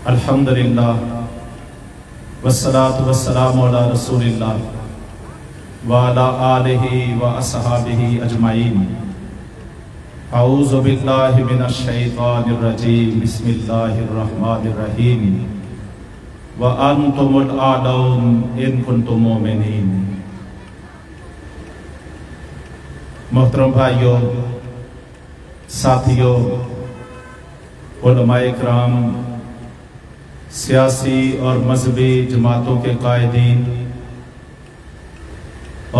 الحمدللہ والصلاة والسلام علی رسول اللہ وعلی آلہ واصحابہ اجمعین۔ اعوذ باللہ من الشیطان الرجیم، بسم اللہ الرحمن الرحیم۔ وَأَنْتُمُ الْأَعْلَوْنَ إِن كُنْتُم مُؤْمِنِينَ۔ محترم بھائیوں، ساتھیوں، علماء کرام، سیاسی اور مذہبی جماعتوں کے قائدین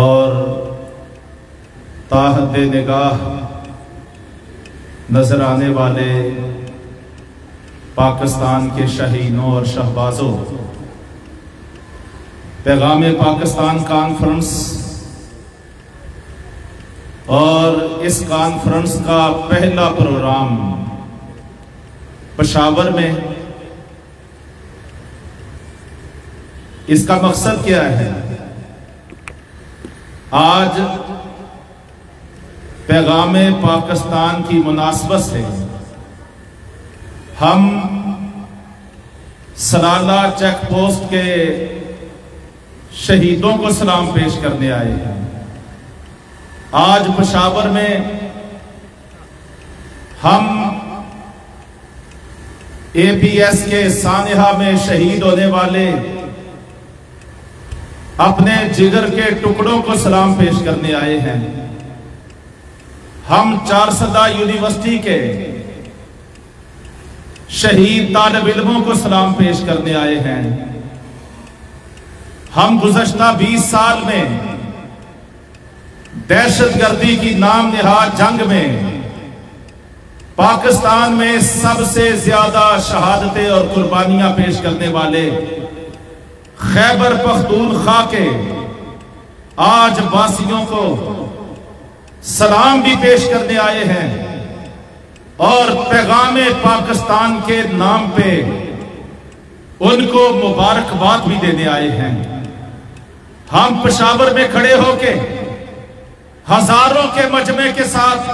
اور تاحد نگاہ نظر آنے والے پاکستان کے شاہینوں اور شہبازوں، پیغام پاکستان کانفرنس اور اس کانفرنس کا پہلا پروگرام پشاور میں، اس کا مقصد کیا ہے؟ آج پیغام پاکستان کی مناسبت سے ہم سلالہ چیک پوسٹ کے شہیدوں کو سلام پیش کرنے آئے ہیں۔ آج پشاور میں ہم اے پی ایس کے سانحہ میں شہید ہونے والے اپنے جگر کے ٹکڑوں کو سلام پیش کرنے آئے ہیں۔ ہم چارسدہ یونیورسٹی کے شہید طالب علموں کو سلام پیش کرنے آئے ہیں۔ ہم گزشتہ 20 سال میں دہشت گردی کی نام نہاد جنگ میں پاکستان میں سب سے زیادہ شہادتیں اور قربانیاں پیش کرنے والے خیبر پختونخوا کے آج باسیوں کو سلام بھی پیش کرنے آئے ہیں اور پیغام پاکستان کے نام پہ ان کو مبارکباد بھی دینے آئے ہیں۔ ہم پشاور میں کھڑے ہو کے ہزاروں کے مجمع کے ساتھ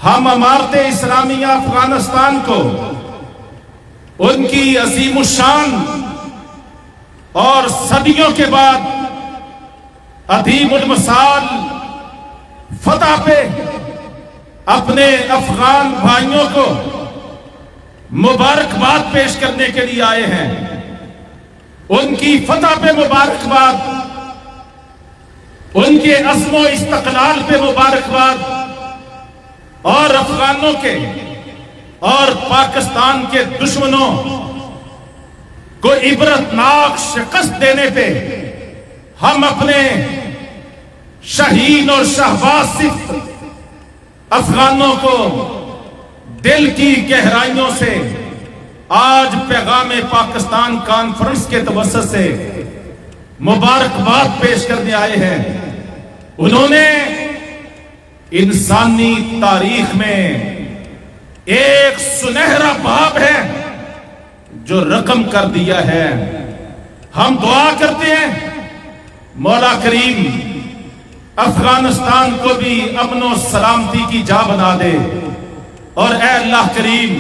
ہم امارت اسلامیہ افغانستان کو ان کی عظیم الشان اور صدیوں کے بعد عظیم المثال فتح پہ اپنے افغان بھائیوں کو مبارکباد پیش کرنے کے لیے آئے ہیں۔ ان کی فتح پہ مبارکباد، ان کے عزم و استقلال پہ مبارکباد، اور افغانوں کے اور پاکستان کے دشمنوں کو عبرتناک شکست دینے پہ ہم اپنے شہید اور شہباز صفت افغانوں کو دل کی گہرائیوں سے آج پیغام پاکستان کانفرنس کے توسط سے مبارکباد پیش کرنے آئے ہیں۔ انہوں نے انسانی تاریخ میں ایک سنہرا باب ہے جو رقم کر دیا ہے۔ ہم دعا کرتے ہیں مولا کریم افغانستان کو بھی امن و سلامتی کی جا بنا دے، اور اے اللہ کریم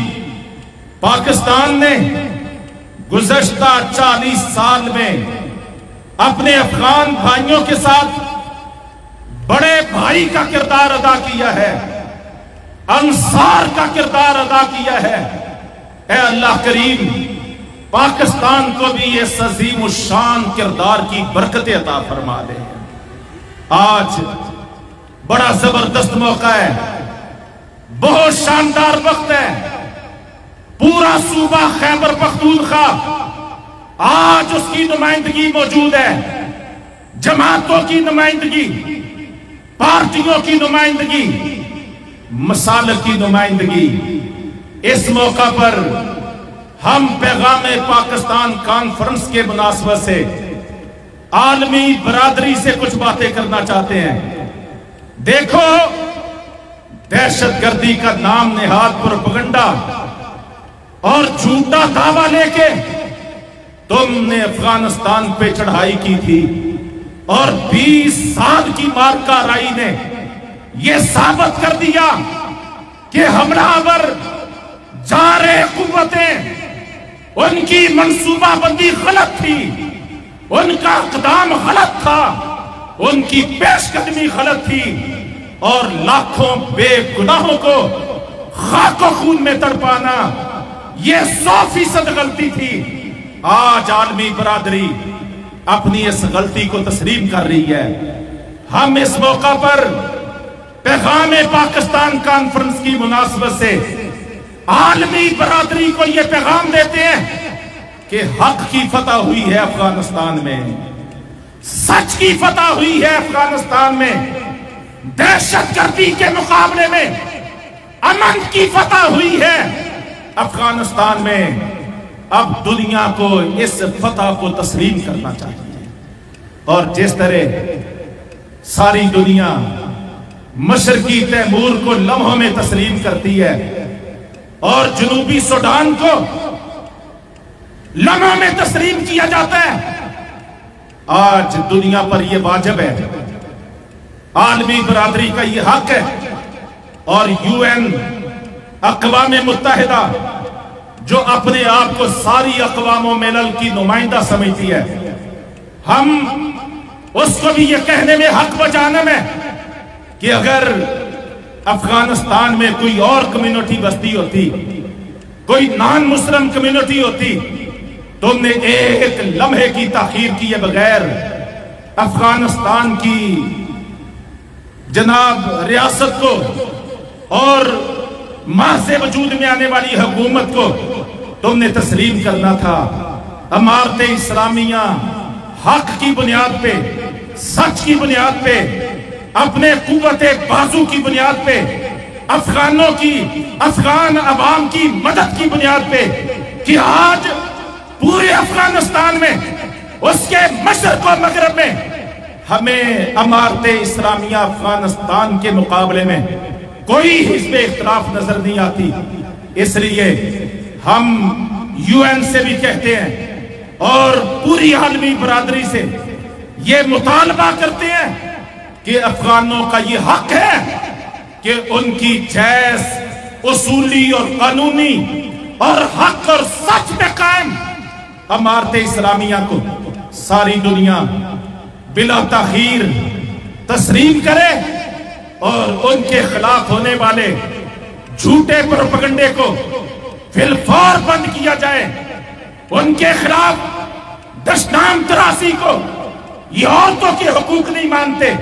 پاکستان نے گزشتہ 40 سال میں اپنے افغان بھائیوں کے ساتھ بڑے بھائی کا کردار ادا کیا ہے، انصار کا کردار ادا کیا ہے۔ اے اللہ کریم پاکستان کو بھی یہ عظیم الشان کردار کی برکت عطا فرما دے۔ آج بڑا زبردست موقع ہے، بہت شاندار وقت ہے۔ پورا صوبہ خیبر پختونخوا آج اس کی نمائندگی موجود ہے، جماعتوں کی نمائندگی، پارٹیوں کی نمائندگی، مسالک کی نمائندگی۔ اس موقع پر ہم پیغام پاکستان کانفرنس کے مناسبت سے عالمی برادری سے کچھ باتیں کرنا چاہتے ہیں۔ دیکھو، دہشت گردی کا نام نہاد پروپیگنڈا اور جھوٹا دعویٰ لے کے تم نے افغانستان پہ چڑھائی کی تھی، اور 20 سال کی مارکہ رائی نے یہ ثابت کر دیا کہ حملہ آور جارے قوتیں ان کی منصوبہ بندی غلط تھی، ان کا اقدام غلط تھا، ان کی پیش قدمی غلط تھی، اور لاکھوں بے گناہوں کو خاک و خون میں تڑپانا یہ 100% غلطی تھی۔ آج عالمی برادری اپنی اس غلطی کو تسلیم کر رہی ہے۔ ہم اس موقع پر پیغام پاکستان کانفرنس کی مناسبت سے عالمی برادری کو یہ پیغام دیتے ہیں کہ حق کی فتح ہوئی ہے افغانستان میں، سچ کی فتح ہوئی ہے افغانستان میں، دہشت گردی کے مقابلے میں امن کی فتح ہوئی ہے افغانستان میں۔ اب دنیا کو اس فتح کو تسلیم کرنا چاہیے، اور جس طرح ساری دنیا مشرقی تیمور کو لمحوں میں تسلیم کرتی ہے اور جنوبی سوڈان کو لمحوں میں تسلیم کیا جاتا ہے، آج دنیا پر یہ واجب ہے، عالمی برادری کا یہ حق ہے، اور UN اقوام متحدہ جو اپنے آپ کو ساری اقوام و ملل کی نمائندہ سمجھتی ہے، ہم اس کو بھی یہ کہنے میں حق بجانب ہے کہ اگر افغانستان میں کوئی اور کمیونٹی بستی ہوتی، کوئی نان مسلم کمیونٹی ہوتی، تم نے ایک لمحے کی تاخیر کیے بغیر افغانستان کی جناب ریاست کو اور محض وجود میں آنے والی حکومت کو تم نے تسلیم کرنا تھا۔ امارت اسلامیہ حق کی بنیاد پہ، سچ کی بنیاد پہ، اپنے قوت بازو کی بنیاد پہ، افغانوں کی، افغان عوام کی مدد کی بنیاد پہ، کہ آج پورے افغانستان میں، اس کے مشرق و مغرب میں، ہمیں امارت اسلامیہ افغانستان کے مقابلے میں کوئی حزب اختلاف نظر نہیں آتی۔ اس لیے ہم UN سے بھی کہتے ہیں اور پوری عالمی برادری سے یہ مطالبہ کرتے ہیں کہ افغانوں کا یہ حق ہے کہ ان کی جیس اصولی اور قانونی اور حق اور سچ میں قائم امارت اسلامیہ کو ساری دنیا بلا تاخیر تسلیم کرے، اور ان کے خلاف ہونے والے جھوٹے پروپیگنڈے کو فی الفور بند کیا جائے، ان کے خلاف دشنام تراسی کو، یہ عورتوں کے حقوق نہیں مانتے،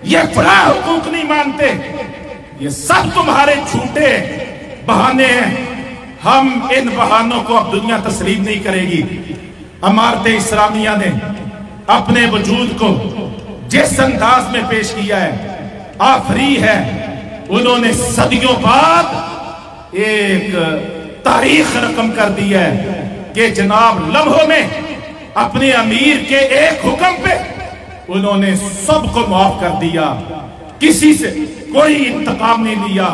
یہ فلاح حقوق نہیں مانتے، یہ سب تمہارے جھوٹے بہانے ہیں، ہم ان بہانوں کو اب دنیا تسلیم نہیں کرے گی۔ امارت اسلامیہ نے اپنے وجود کو جس انداز میں پیش کیا ہے آفری ہے، انہوں نے صدیوں بعد ایک تاریخ رقم کر دی ہے کہ جناب لمحوں میں اپنے امیر کے ایک حکم پہ انہوں نے سب کو معاف کر دیا، کسی سے کوئی انتقام نہیں لیا۔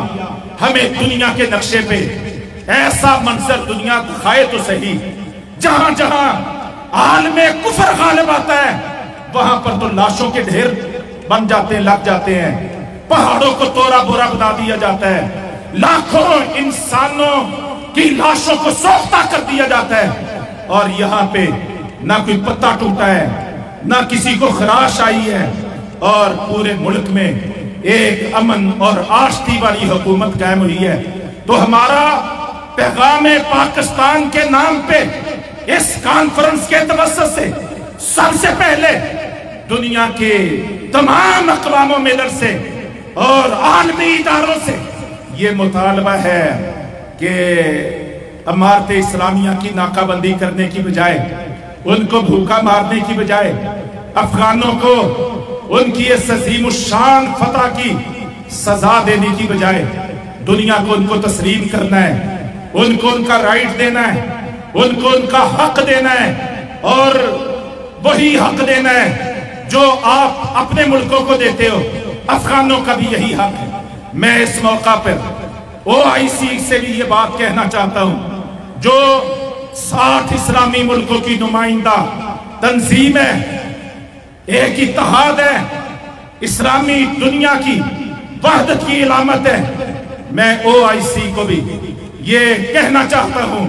ہمیں دنیا کے نقشے پہ ایسا منظر دنیا دکھائے تو صحیح، جہاں جہاں عالم کفر غالب آتا ہے وہاں پر تو لاشوں کے ڈھیر بن جاتے ہیں، لگ جاتے ہیں، پہاڑوں کو تورا بورا بنا دیا جاتا ہے، لاکھوں انسانوں کی لاشوں کو سوختہ کر دیا جاتا ہے، اور یہاں پہ نہ کوئی پتہ ٹوٹا ہے، نہ کسی کو خراش آئی ہے، اور پورے ملک میں ایک امن اور آشتی والی حکومت قائم ہوئی ہے۔ تو ہمارا پیغام پاکستان کے نام پہ اس کانفرنس کے توسط سے سب سے پہلے دنیا کے تمام اقوام و ملل سے اور عالمی اداروں سے یہ مطالبہ ہے کہ امارت اسلامیہ کی ناکہ بندی کرنے کی بجائے، ان کو بھوکا مارنے کی بجائے، افغانوں کو ان کی اس عظیم الشان فتح کی سزا دینے کی بجائے دنیا کو ان کو تسلیم کرنا ہے، ان کو ان کا رائٹ دینا ہے، ان کو ان کا حق دینا ہے، اور وہی حق دینا ہے جو آپ اپنے ملکوں کو دیتے ہو۔ افغانوں کا بھی یہی حق ہے۔ میں اس موقع پر OIC سے بھی یہ بات کہنا چاہتا ہوں، جو 60 اسلامی ملکوں کی نمائندہ تنظیم ہے، ایک اتحاد ہے، اسلامی دنیا کی وحدت کی علامت ہے، میں OIC کو بھی یہ کہنا چاہتا ہوں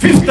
5th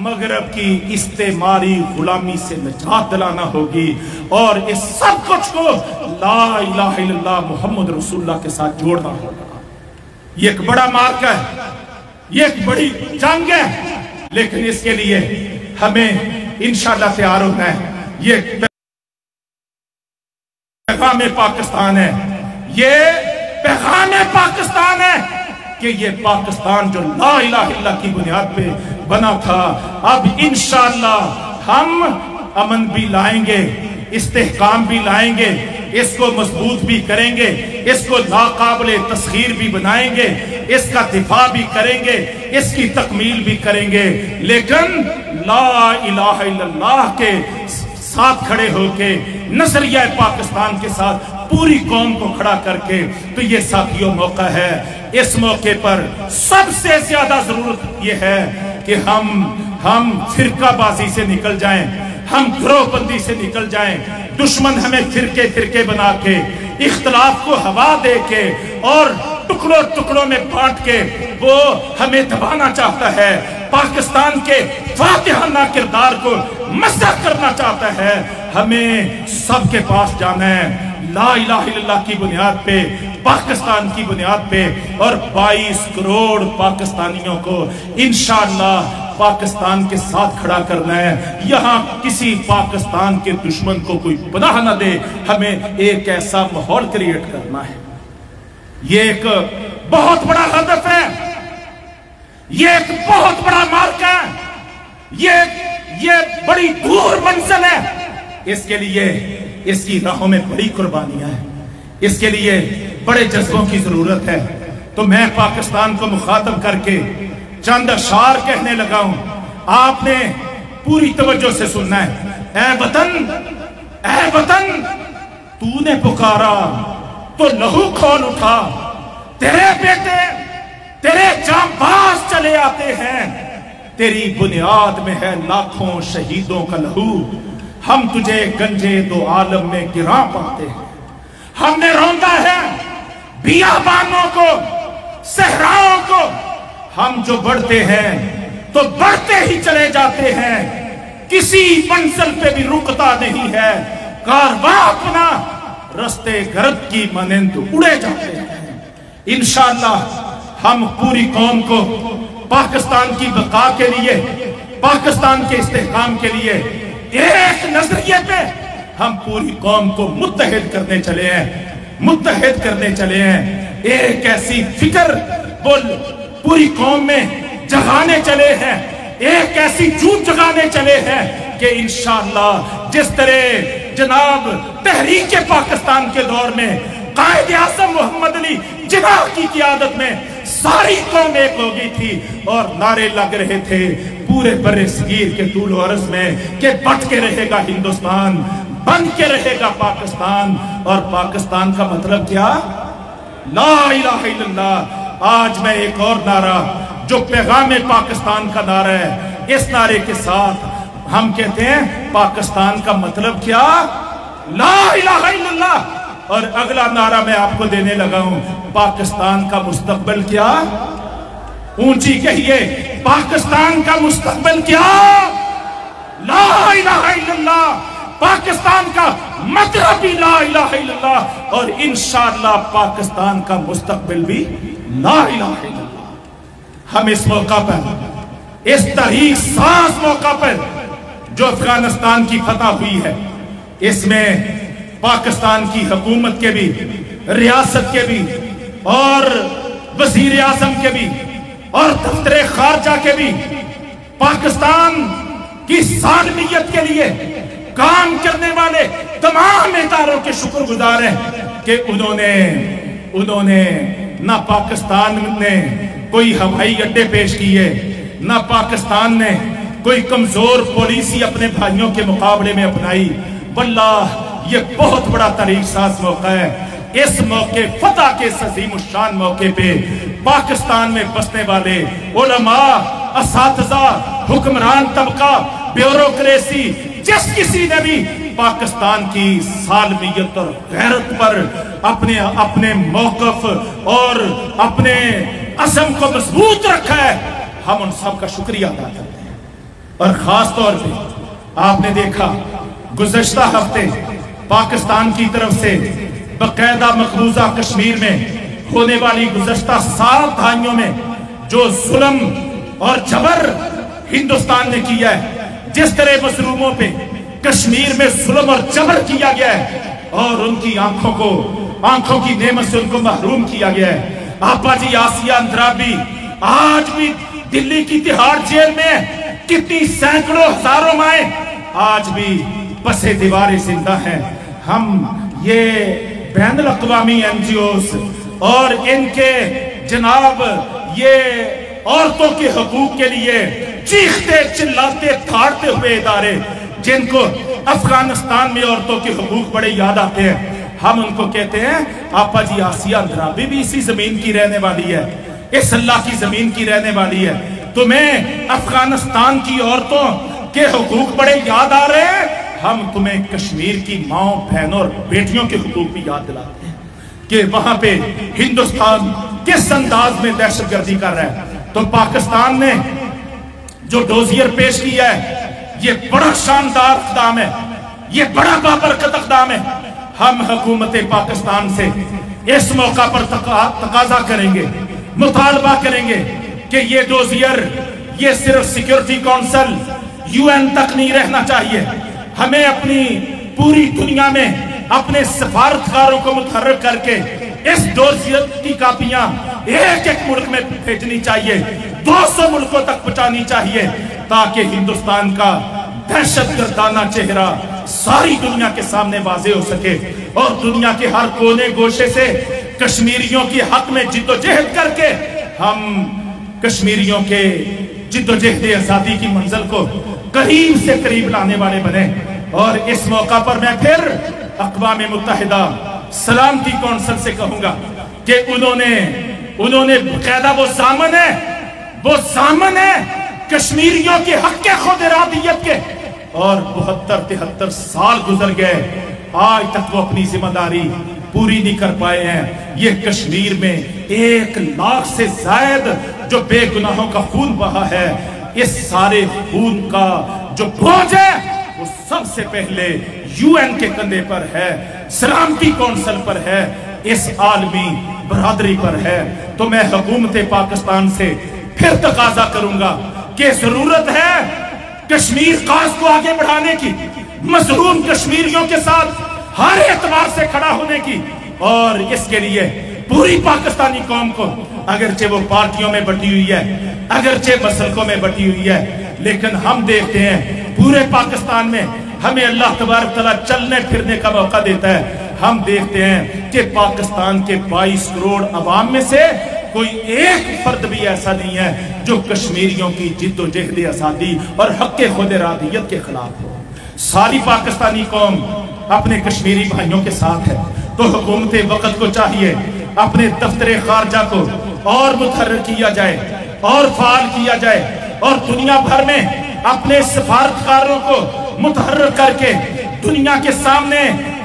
مغرب کی استعماری غلامی سے نجات دلانا ہوگی اور اس سب کچھ کو لا الہ الا اللہ محمد رسول اللہ کے ساتھ جوڑنا ہوگا۔ یہ ایک بڑا مارکا ہے، یہ ایک بڑی جنگ ہے، لیکن اس کے لیے ہمیں انشاءاللہ تیار ہونا ہے۔ یہ پیغام پاکستان ہے، یہ پیغام پاکستان ہے کہ یہ پاکستان جو لا الہ الا اللہ کی بنیاد پہ بنا تھا، اب انشاءاللہ ہم امن بھی لائیں گے، استحکام بھی لائیں گے، اس کو مضبوط بھی کریں گے، اس کو ناقابل تسخیر بھی بنائیں گے، اس کا دفاع بھی کریں گے، اس کی تکمیل بھی کریں گے، لیکن لا الہ الا اللہ کے ساتھ کھڑے ہو کے نظریہ پاکستان کے ساتھ پوری قوم کو کھڑا کر کے۔ تو یہ ساتھیوں موقع ہے، اس موقع پر سب سے زیادہ ضرورت یہ ہے کہ ہم فرقہ بازی سے نکل جائیں، ہم گروہ بندی سے نکل جائیں۔ دشمن ہمیں فرقے بنا کے، اختلاف کو ہوا دے کے اور ٹکڑوں میں بانٹ کے وہ ہمیں دبانا چاہتا ہے، پاکستان کے فاتحانہ کردار کو مسخ کرنا چاہتا ہے۔ ہمیں سب کے پاس جانا ہے لا الہ الا اللہ کی بنیاد پہ، پاکستان کی بنیاد پہ، اور 22 کروڑ پاکستانیوں کو انشاءاللہ پاکستان کے ساتھ کھڑا کرنا ہے۔ یہاں کسی پاکستان کے دشمن کو کوئی پناہ نہ دے، ہمیں ایک ایسا ماحول کریٹ کرنا ہے۔ یہ ایک بہت بڑا ہدف ہے، یہ ایک بہت بڑا مارکا ہے، یہ بڑی دور منزل ہے۔ اس کے لیے اس کی راہوں میں بڑی قربانیاں ہیں، اس کے لیے بڑے جذبوں کی ضرورت ہے۔ تو میں پاکستان کو مخاطب کر کے چند اشعار کہنے لگا ہوں، آپ نے پوری توجہ سے سننا ہے۔ اے وطن تو نے پکارا تو لہو کھول اٹھا، تیرے بیٹے تیرے جانباز چلے آتے ہیں، تیری بنیاد میں ہے لاکھوں شہیدوں کا لہو، ہم تجھے گنجے دو عالم میں گراں پاتے ہیں۔ ہم نے روندا ہے بیابانوں کو، صحراؤں کو، ہم جو بڑھتے ہیں تو بڑھتے ہی چلے جاتے ہیں، کسی منزل پہ بھی رکتا نہیں ہے، کارواں اپنا رستے گرد کی مانند اڑے جاتے ہیں۔ انشاءاللہ ہم پوری قوم کو پاکستان کی بقا کے لیے، پاکستان کے استحکام کے لیے ایک نظریے پہ ہم پوری قوم کو متحد کرنے چلے ہیں، ایک ایسی فکر پوری قوم میں جگانے چلے ہیں، ایک ایسی جوت جگانے چلے ہیں کہ انشاءاللہ جس طرح جناب تحریک پاکستان کے دور میں قائد اعظم محمد علی جناح کی قیادت میں ساری قوم ایک ہو گئی تھی اور نعرے لگ رہے تھے پورے برِ صغیر کے طول و عرض میں کہ بٹ کے رہے گا ہندوستان، بن کے رہے گا پاکستان۔ اور پاکستان کا مطلب کیا؟ لا الہ الا اللہ۔ آج میں ایک اور نعرہ جو پیغام پاکستان کا نعرہ ہے، اس نعرے کے ساتھ ہم کہتے ہیں پاکستان کا مطلب کیا؟ لا الہ الا اللہ۔ اور اگلا نعرہ میں آپ کو دینے لگا ہوں، پاکستان کا مستقبل کیا؟ اونچی کہیے، پاکستان کا مستقبل کیا؟ لا الہ الا اللہ۔ پاکستان کا مطلب بھی لا الہ الا اللہ، اور انشاءاللہ پاکستان کا مستقبل بھی لا الہ الا اللہ۔ ہم اس موقع پر، اس تاریخ ساز موقع پر جو افغانستان کی فتح ہوئی ہے، اس میں پاکستان کی حکومت کے بھی، ریاست کے بھی، اور وزیر اعظم کے بھی، اور دفتر خارجہ کے بھی پاکستان کی سالمیت کے لیے کام کرنے والے تمام اداروں کے شکر گزار ہیں کہ انہوں نے نہ پاکستان نے کوئی ہوائی اڈے پیش کیے، نہ پاکستان نے کوئی کمزور پالیسی اپنے بھائیوں کے مقابلے میں اپنائی۔ واللہ یہ بہت بڑا تاریخ ساز موقع ہے۔ اس موقع فتح کے عظیم الشان موقع پہ پاکستان میں بسنے والے علماء، اساتذہ، حکمران طبقہ، بیوروکریسی، جس کسی نے بھی پاکستان کی سالمیت اور غیرت پر اپنے موقف اور اپنے عزم کو مضبوط رکھا ہے، ہم ان سب کا شکریہ ادا کرتے ہیں۔ اور خاص طور پہ آپ نے دیکھا گزشتہ ہفتے پاکستان کی طرف سے باقاعدہ مقبوضہ کشمیر میں ہونے والی گزشتہ 7 دہائیوں میں جو ظلم اور جبر ہندوستان نے کیا ہے، جس طرح مظلوموں پہ کشمیر میں ظلم اور جبر کیا گیا ہے اور ان کی آنکھوں کی نعمت سے ان کو محروم کیا گیا ہے۔ آپا جی آسیہ اندرابی آج بھی دلی کی تہاڑ جیل میں کتنی سینکڑوں ہزاروں مائیں آج بھی پسے دیواریں زندہ ہیں۔ ہم یہ بین الاقوامی NGOs اور ان کے جناب یہ عورتوں کے حقوق کے لیے چیختے چلاتے تھاڑتے ہوئے ادارے جن کو افغانستان میں عورتوں کے حقوق بڑے یاد آتے ہیں، ہم ان کو کہتے ہیں آپا جی آسیہ اندرابی بھی اسی زمین کی رہنے والی ہے، اس اللہ کی زمین کی رہنے والی ہے، تمہیں افغانستان کی عورتوں کے حقوق بڑے یاد آ رہے ہیں، ہم تمہیں کشمیر کی ماؤں بہنوں اور بیٹیوں کے حقوق بھی یاد دلاتے ہیں کہ وہاں پہ ہندوستان کس انداز میں دہشت گردی کر رہا ہے۔ تو پاکستان نے جو ڈوزیر پیش کیا ہے یہ بڑا شاندار اقدام ہے، یہ بڑا بابرکت اقدام ہے۔ ہم حکومت پاکستان سے اس موقع پر تقاضا کریں گے، مطالبہ کریں گے کہ یہ ڈوزیر یہ صرف سیکیورٹی کونسل UN تک نہیں رہنا چاہیے، ہمیں اپنی پوری دنیا میں اپنے سفارتکاروں کو متحرک کر کے اس ڈوزیر کی کاپیاں ایک ایک ملک میں بھیجنی چاہیے، 200 ملکوں تک پہنچانی چاہیے تاکہ ہندوستان کا دہشت گردانہ چہرہ ساری دنیا کے سامنے واضح ہو سکے اور دنیا کے ہر کونے گوشے سے کشمیریوں کی حق میں جد و جہد کر کے ہم کشمیریوں کے جد و جہد آزادی کی منزل کو قریب سے قریب لانے والے بنے۔ اور اس موقع پر میں پھر اقوام متحدہ سلامتی کونسل سے کہوں گا کہ انہوں نے باقاعدہ وہ ضامن ہے کشمیریوں کے حق کے خود ارادیت کے، اور 72-73 سال گزر گئے آج تک وہ اپنی ذمہ داری پوری نہیں کر پائے ہیں۔ یہ کشمیر میں 1 لاکھ سے زائد جو بے گناہوں کا خون بہا ہے، اس سارے خون کا جو بوجھ ہے وہ سب سے پہلے UN کے کندھے پر ہے، سلامتی کونسل پر ہے، اس عالمی برادری پر ہے۔ تو میں حکومت پاکستان سے پھر تقاضا کروں گا کہ ضرورت ہے کشمیر قاز کو آگے بڑھانے کی، مظلوم کشمیریوں کے ساتھ ہر اعتبار سے کھڑا ہونے کی، اور اس کے لیے پوری پاکستانی قوم کو اگرچہ وہ پارٹیوں میں بٹی ہوئی ہے، اگرچہ مسلکوں میں بٹی ہوئی ہے، لیکن ہم دیکھتے ہیں پورے پاکستان میں ہمیں اللہ تبارک تعالیٰ چلنے پھرنے کا موقع دیتا ہے۔ ہم دیکھتے ہیں کہ پاکستان کے 22 کروڑ عوام میں سے کوئی ایک فرد بھی ایسا نہیں ہے جو کشمیریوں کی جد و جہد آزادی اور حق خود ارادیت کے خلاف ہو۔ ساری پاکستانی قوم اپنے کشمیری بھائیوں کے ساتھ ہے۔ تو حکومت وقت کو چاہیے اپنے دفتر خارجہ کو اور متحرک کیا جائے اور فعال کیا جائے، اور دنیا بھر میں اپنے سفارتکاروں کو متحرک کر کے دنیا کے سامنے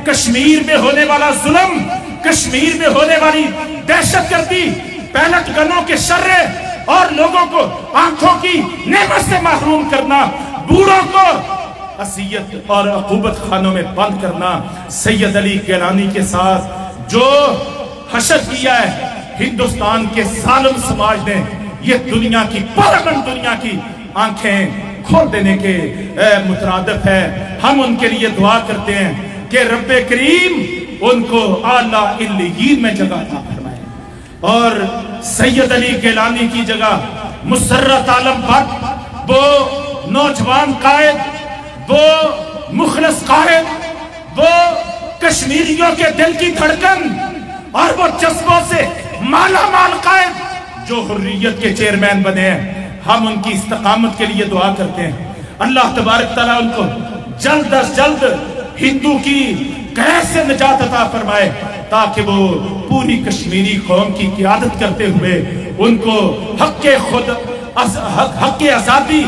کشمیر میں ہونے والا ظلم، کشمیر میں ہونے والی دہشت گردی، پیلٹ گنوں کے شرے اور لوگوں کو آنکھوں کی نعمت سے محروم کرنا، بوڑھوں کو اذیت اور عقوبت خانوں میں بند کرنا، سید علی گیلانی کے ساتھ جو حشر کیا ہے ہندوستان کے ظالم سماج نے، یہ دنیا کی پرامن دنیا کی آنکھیں کھول دینے کے مترادف ہے۔ ہم ان کے لیے دعا کرتے ہیں کہ رب کریم ان کو اعلیٰ علیین میں جگہ عطا فرمائے، اور سید علی گیلانی کی جگہ مسرت عالم بٹ، وہ نوجوان قائد، وہ مخلص قائد، وہ کشمیریوں کے دل کی دھڑکن اور وہ جذبوں سے مالا مال قائد جو حریت کے چیئرمین بنے ہیں، ہم ان کی استقامت کے لیے دعا کرتے ہیں۔ اللہ تبارک تعالیٰ ان کو جلد از جلد ہندو کی قید سے نجات عطا فرمائے تاکہ وہ پوری کشمیری قوم کی قیادت کرتے ہوئے ان کو حق آزادی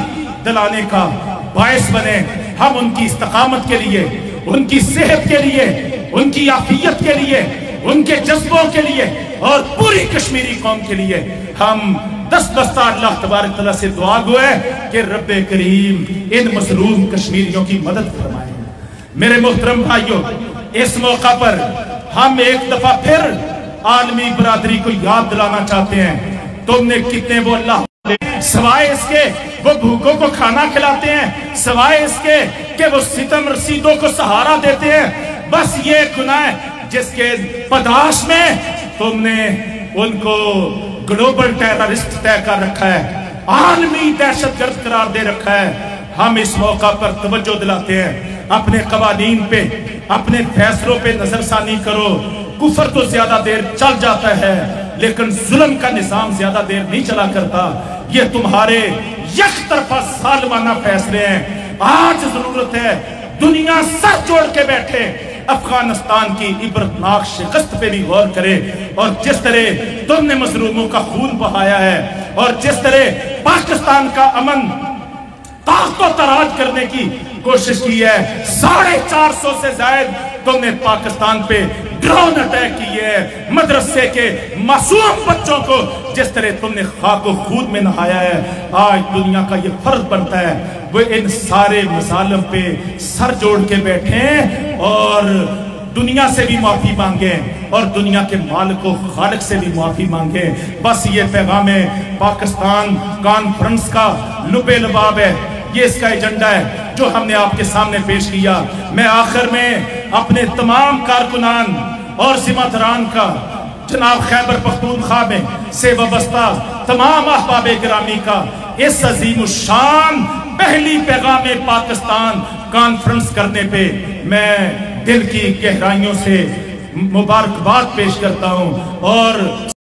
دلانے کا باعث بنے۔ ہم ان کی استقامت کے لیے، ان کی صحت کے لیے، ان کی عافیت کے لیے، ان کے جذبوں کے لیے اور پوری کشمیری قوم کے لیے ہم دست بستہ اللہ تبارک تعالیٰ سے دعا گو ہے کہ رب کریم ان مظلوم کشمیریوں کی مدد فرمائے۔ میرے محترم بھائیوں، اس موقع پر ہم ایک دفعہ پھر عالمی برادری کو یاد دلانا چاہتے ہیں، تم نے کتنے وہ اللہ سوائے اس کے وہ بھوکوں کو کھانا کھلاتے ہیں، سوائے اس کے کہ وہ ستم رسیدوں کو سہارا دیتے ہیں، بس یہ گناہ ہے جس کے پداش میں تم نے ان کو گلوبل ٹیررسٹ طے کر رکھا ہے، عالمی دہشت گرد قرار دے رکھا ہے۔ ہم اس موقع پر توجہ دلاتے ہیں، اپنے قوانین پہ اپنے فیصلوں پہ نظر ثانی کرو۔ کفر تو زیادہ دیر چل جاتا ہے لیکن ظلم کا نظام زیادہ دیر نہیں چلا کرتا۔ یہ تمہارے یک طرفہ ظالمانہ فیصلے ہیں۔ آج ضرورت ہے دنیا سر جوڑ کے بیٹھے، افغانستان کی عبرتناک شکست پہ بھی غور کرے، اور جس طرح تم نے مظلوموں کا خون بہایا ہے اور جس طرح پاکستان کا امن تاخت و تاراج کرنے کی کوشش کی ہے، 450 سے زائد تم نے پاکستان پہ ڈرون اٹیک کیے ہیں، مدرسے کے معصوم بچوں کو جس طرح تم نے خاک و خون میں نہایا ہے۔ آج دنیا کا یہ فرض بنتا ہے وہ ان سارے مظالم پہ سر جوڑ کے بیٹھیں اور دنیا سے بھی معافی مانگیں اور دنیا کے مالک و خالق سے بھی معافی مانگیں۔ بس یہ پیغام پاکستان کانفرنس کا لب لباب ہے، یہ اس کا ایجنڈا ہے جو ہم نے آپ کے سامنے پیش کیا۔ میں آخر میں اپنے تمام کارکنان اور ذمہ داران کا، جناب خیبر پختونخوا میں سے وابستہ تمام احباب گرامی کا اس عظیم الشان پہلی پیغام پاکستان کانفرنس کرنے پہ میں دل کی گہرائیوں سے مبارکباد پیش کرتا ہوں اور